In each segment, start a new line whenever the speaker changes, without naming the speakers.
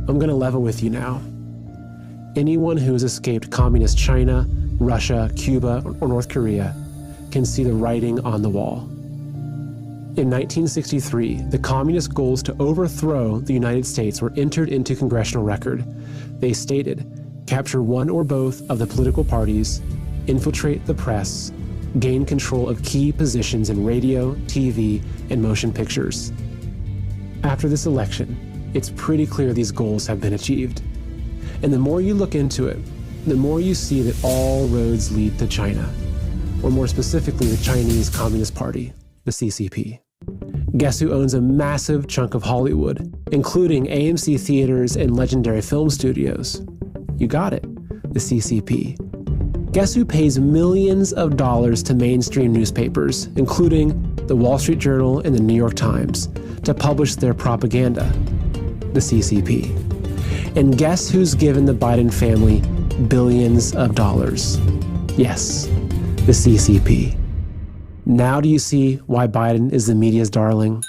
I'm going to level with you now. Anyone who has escaped communist China, Russia, Cuba, or North Korea can see the writing on the wall. In 1963, the communist goals to overthrow the United States were entered into congressional record. They stated, capture one or both of the political parties, infiltrate the press, gain control of key positions in radio, TV, and motion pictures. After this election, it's pretty clear these goals have been achieved. And the more you look into it, the more you see that all roads lead to China, or more specifically, the Chinese Communist Party, the CCP. Guess who owns a massive chunk of Hollywood, including AMC theaters and legendary film studios? You got it, the CCP. Guess who pays millions of dollars to mainstream newspapers, including the Wall Street Journal and the New York Times, to publish their propaganda? The CCP. And guess who's given the Biden family billions of dollars? Yes, the CCP. Now do you see why Biden is the media's darling?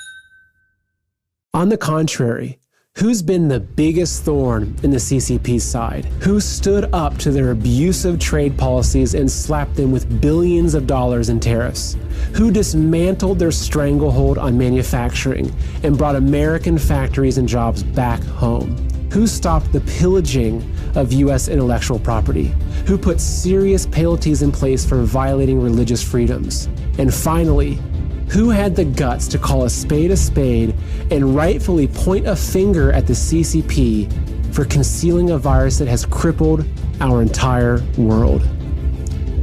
On the contrary, who's been the biggest thorn in the CCP's side? Who stood up to their abusive trade policies and slapped them with billions of dollars in tariffs? Who dismantled their stranglehold on manufacturing and brought American factories and jobs back home? Who stopped the pillaging of U.S. intellectual property? Who put serious penalties in place for violating religious freedoms? And finally, who had the guts to call a spade and rightfully point a finger at the CCP for concealing a virus that has crippled our entire world?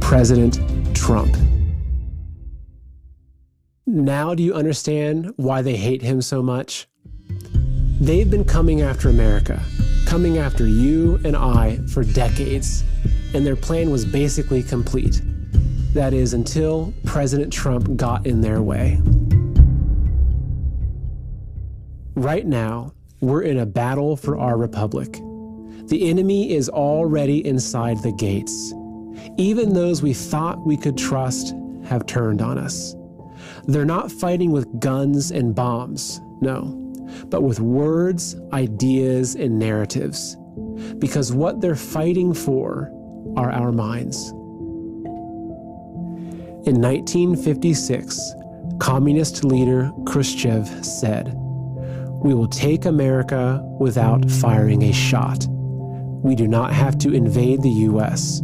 President Trump. Now do you understand why they hate him so much? They've been coming after America, coming after you and I for decades, and their plan was basically complete. That is, until President Trump got in their way. Right now, we're in a battle for our republic. The enemy is already inside the gates. Even those we thought we could trust have turned on us. They're not fighting with guns and bombs, no, but with words, ideas, and narratives. Because what they're fighting for are our minds. In 1956, communist leader Khrushchev said, "We will take America without firing a shot. We do not have to invade the U.S.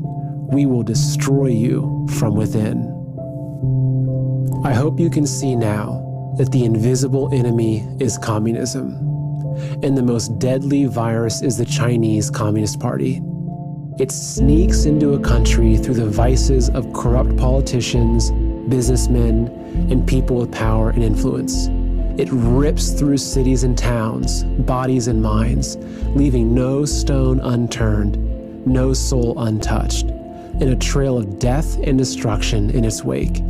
We will destroy you from within." I hope you can see now that the invisible enemy is communism, and the most deadly virus is the Chinese Communist Party. It sneaks into a country through the vices of corrupt politicians, businessmen, and people with power and influence. It rips through cities and towns, bodies and minds, leaving no stone unturned, no soul untouched, and a trail of death and destruction in its wake.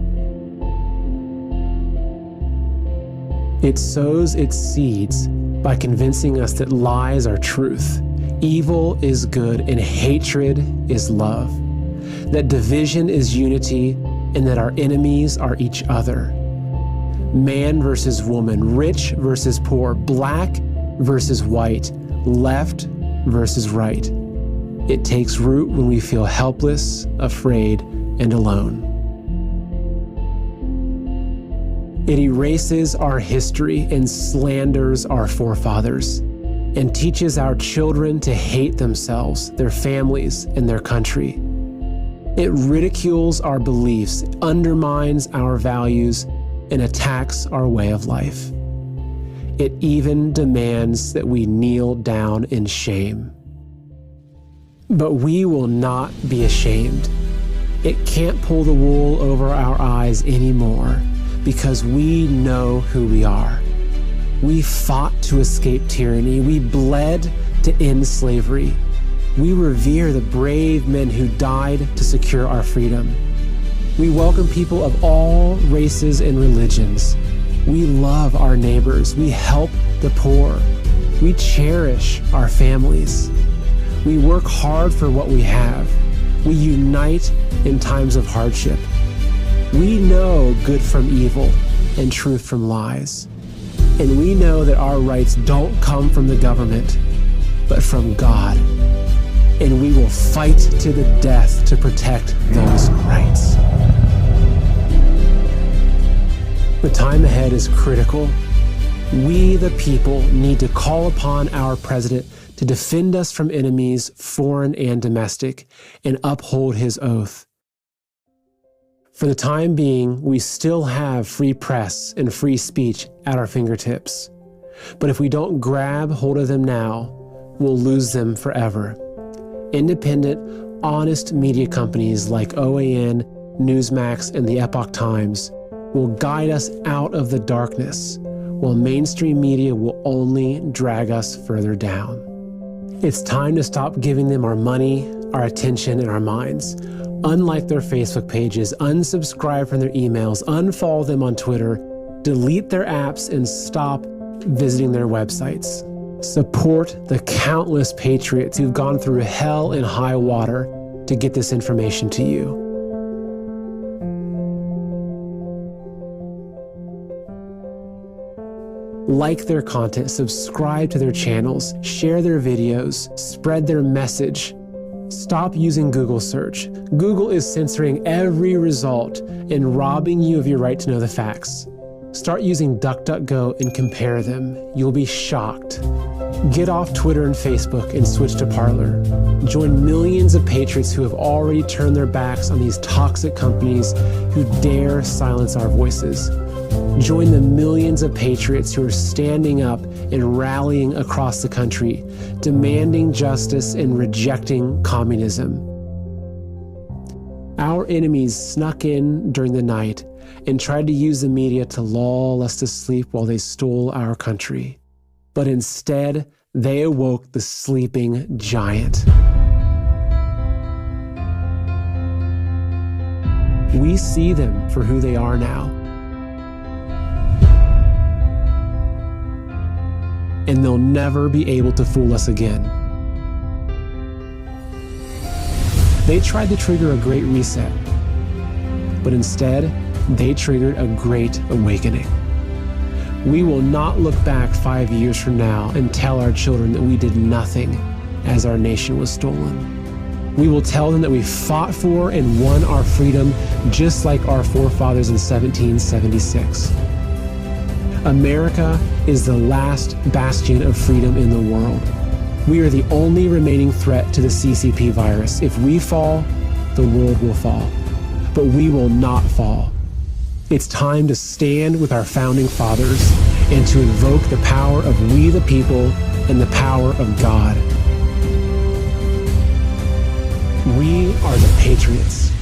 It sows its seeds by convincing us that lies are truth, evil is good, and hatred is love, that division is unity, and that our enemies are each other. Man versus woman, rich versus poor, black versus white, left versus right. It takes root when we feel helpless, afraid, and alone. It erases our history and slanders our forefathers, and teaches our children to hate themselves, their families, and their country. It ridicules our beliefs, undermines our values, and attacks our way of life. It even demands that we kneel down in shame. But we will not be ashamed. It can't pull the wool over our eyes anymore, because we know who we are. We fought to escape tyranny. We bled to end slavery. We revere the brave men who died to secure our freedom. We welcome people of all races and religions. We love our neighbors. We help the poor. We cherish our families. We work hard for what we have. We unite in times of hardship. We know good from evil and truth from lies. And we know that our rights don't come from the government. but from God. And we will fight to the death to protect those rights. The time ahead is critical. We, the people, need to call upon our president to defend us from enemies, foreign and domestic, and uphold his oath. For the time being, we still have free press and free speech at our fingertips. But if we don't grab hold of them now, we'll lose them forever. Independent, honest media companies like OAN, Newsmax, and the Epoch Times will guide us out of the darkness, while mainstream media will only drag us further down. It's time to stop giving them our money, our attention, and our minds. Unlike their Facebook pages, unsubscribe from their emails, unfollow them on Twitter, delete their apps, and stop visiting their websites. Support the countless patriots who've gone through hell and high water to get this information to you. Like their content, subscribe to their channels, share their videos, spread their message. Stop using Google search. Google is censoring every result and robbing you of your right to know the facts. Start using DuckDuckGo and compare them. You'll be shocked. Get off Twitter and Facebook and switch to Parler. Join millions of patriots who have already turned their backs on these toxic companies who dare silence our voices. Join the millions of patriots who are standing up and rallying across the country, demanding justice and rejecting communism. Our enemies snuck in during the night and tried to use the media to lull us to sleep while they stole our country. But instead, they awoke the sleeping giant. We see them for who they are now. And they'll never be able to fool us again. They tried to trigger a great reset, but instead, they triggered a great awakening. We will not look back 5 years from now and tell our children that we did nothing as our nation was stolen. We will tell them that we fought for and won our freedom just like our forefathers in 1776. America is the last bastion of freedom in the world. We are the only remaining threat to the CCP virus. If we fall, the world will fall. But we will not fall. It's time to stand with our founding fathers and to invoke the power of we the people and the power of God. We are the patriots.